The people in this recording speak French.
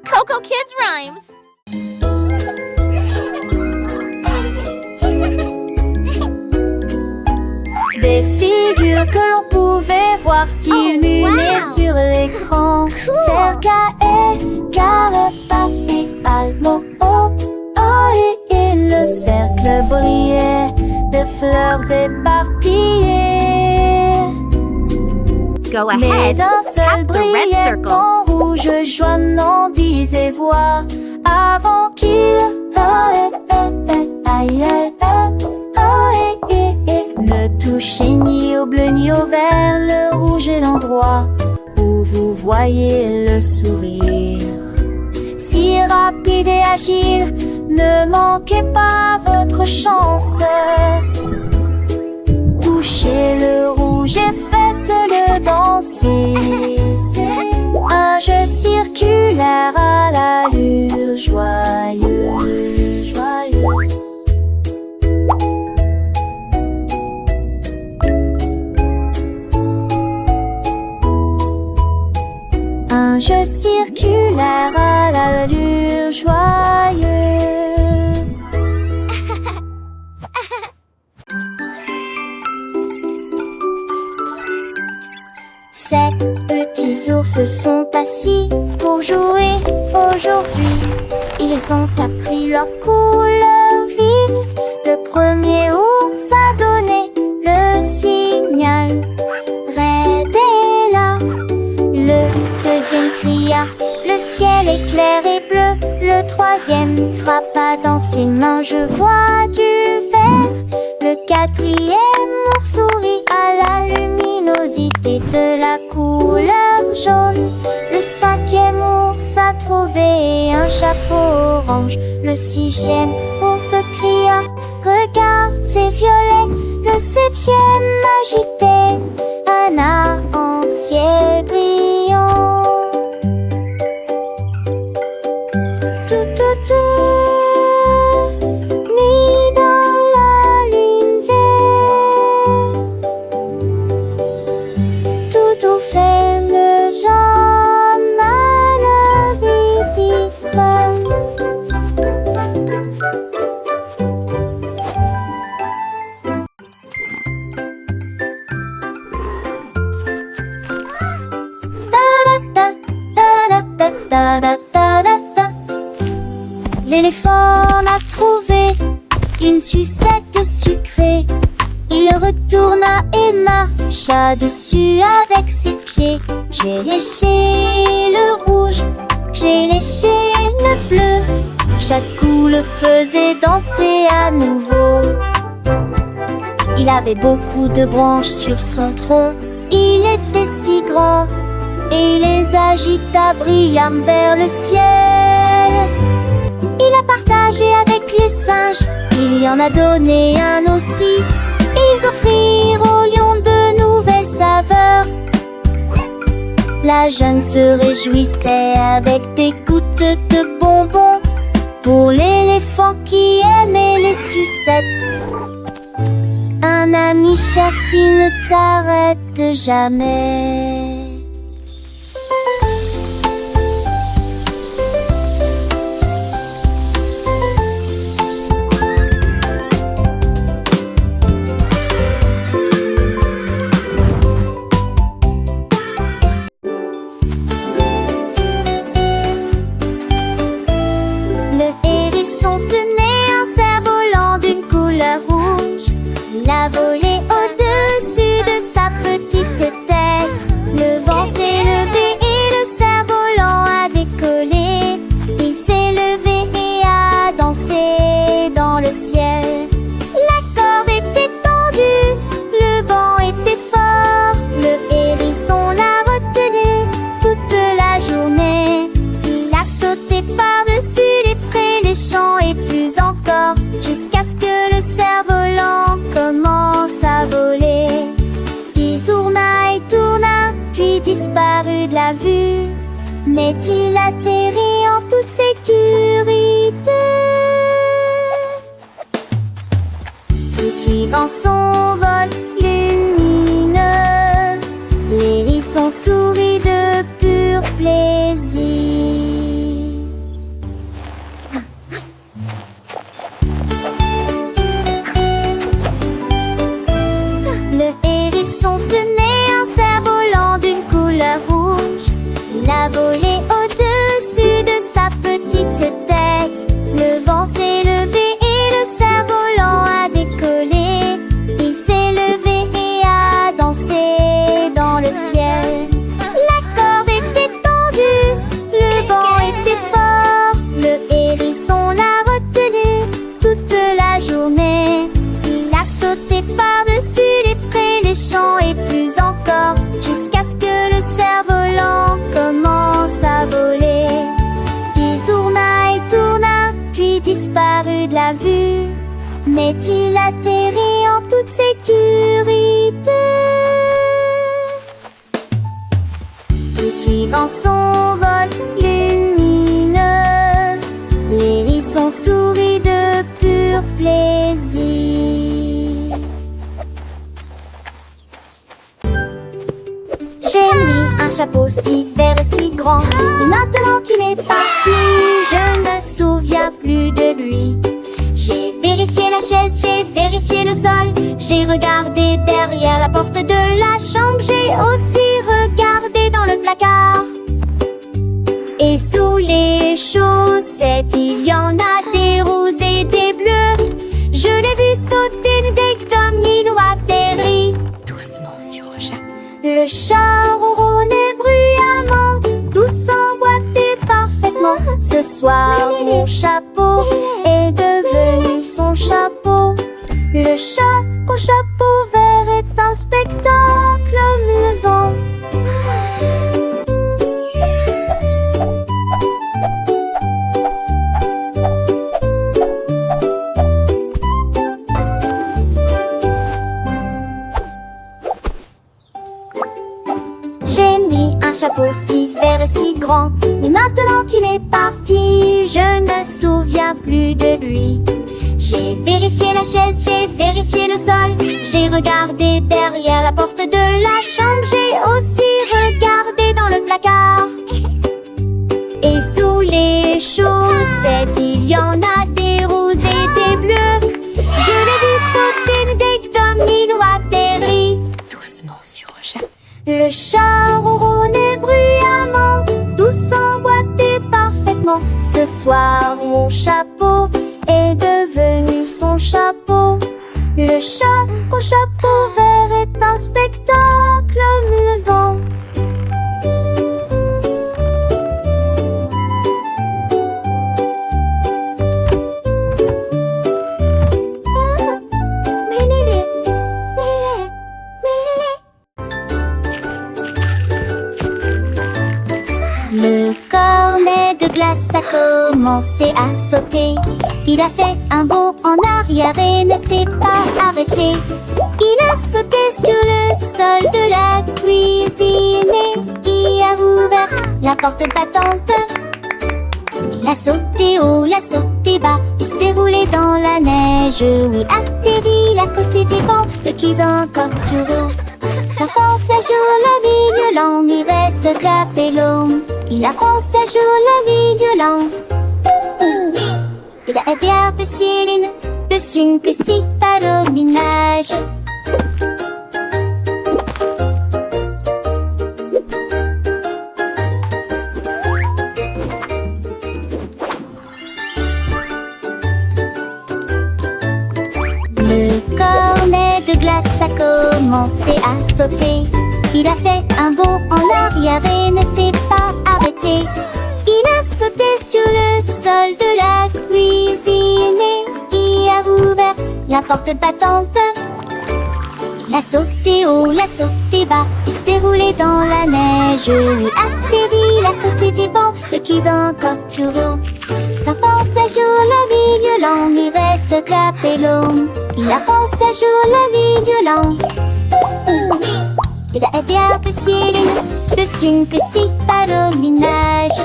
Coco Kids Rhymes. Des figures que l'on pouvait voir s'illuminer sur l'écran. Cerca et Carapa et Almo, oh, oh, et le cercle brillait de fleurs éparpillées. Go Mais ahead. un seul Tap the red brillait circle. en rouge, joignant disait voix avant qu'il ne touchez ni au bleu ni au vert. Le rouge est l'endroit où vous voyez le sourire. Si rapide et agile, ne manquez pas votre chance. Touchez le rouge et faites-le danser. Un jeu circulaire à l'allure joyeuse, joyeuse. Un jeu circulaire à l'allure joyeuse. Ces petits ours sont assis pour jouer aujourd'hui. Ils ont appris leur couleur vive. Le premier ours a donné le signal. Red est là. Le deuxième cria, le ciel est clair et bleu. Le troisième frappa dans ses mains, je vois du vert. Le quatrième ours sourit à la luminosité de la couleur jaune. Le cinquième ours a trouvé un chapeau orange. Le sixième ours cria, regarde c'est violet. Le septième agitait un arc-en-ciel brillant. Tout, tout, tout, mis dans la lumière. Tout fait le genre malheur L'éléphant a trouvé une sucette sucrée. Il retourna et marcha dessus avec ses pieds. J'ai léché le rouge, j'ai léché le bleu. Chaque coup le faisait danser à nouveau. Il avait beaucoup de branches sur son tronc. Il était si grand et il les agita brillamment vers le ciel. Il a partagé avec les singes, il y en a donné un aussi. Ils offrirent au lion de nouvelles saveurs. La jungle se réjouissait avec des gouttes de bonbons pour l'éléphant qui aimait les sucettes. Un ami cher qui ne s'arrête jamais. Le hérisson tenait un cerf-volant d'une couleur rouge. Il a volé au-dessus de sa petite tête. Le vent s'est levé et le cerf-volant a décollé. Il s'est levé et a dansé dans le ciel. La corde était tendue, le vent était fort. Le hérisson l'a retenu toute la journée. Il a sauté par-dessus les prés, les champs et plus encore, jusqu'à ce que le cerf-volant commence à voler. Il tourna et tourna, puis disparut de la vue. Mais il atterrit en toute sécurité. Et suivant son vol lumineux, l'hérisson sourit de pur plaisir. mais il atterrit en toute sécurité. Et suivant son vol lumineux, l'hérisson sourit de pur plaisir. J'ai mis un chapeau si vert et si grand, et maintenant qu'il est parti, je ne me souviens plus de lui. J'ai vérifié la chaise, j'ai vérifié le sol, j'ai regardé derrière la porte de la chambre, j'ai aussi regardé dans le placard. Et sous les chaussettes, il y en a des roses et des bleus. Je l'ai vu sauter dès que Domino atterrit doucement sur le chat. Le chat ronronnait bruyamment, tout s'emboîtait parfaitement. Ce soir, mon chapeau est devenu son chapeau. Le chat au chapeau vert est un spectacle amusant. J'ai mis un chapeau si vert et si grand, mais maintenant qu'il est parti, je ne me souviens plus de lui. J'ai vérifié la chaise, j'ai vérifié le sol, j'ai regardé derrière la porte de la chambre, j'ai aussi regardé dans le placard. Et sous les chaussettes, il y en a des roses et des bleus. Je l'ai vu sauter dès que Domino atterrit doucement sur le chat. Le chat ronronnait bruyamment, tout s'emboîtait parfaitement. Ce soir, mon chapeau est devenu son chapeau. Le chat au chapeau vert est un spectacle amusant. Le cornet de glace a commencé à sauter. Il a fait un bond en arrière et ne s'est pas arrêté. Il a sauté sur le sol de la cuisine et y a ouvert la porte battante. Il a sauté haut, il a sauté bas, il s'est roulé dans la neige. Oui, atterri à côté du banc de qui encore toujours. S'enfonce un jour la violon, il reste capello. Il avance un jour la violon. Il a bien piscine, dessus que si parolinage. Le cornet de glace a commencé à sauter. Il a fait un bond en arrière et ne s'est pas arrêté. Il a sauté sur le sol de la cuisine et y a ouvert la porte battante. Il a sauté haut, il a sauté bas, il s'est roulé dans la neige. Il atterrit à côté du banc de qui encore toujours. S'enfonce un jour la violon, il reste capello. Il avance un jour la violon. Il a bien piscine, dessus que si parolinage.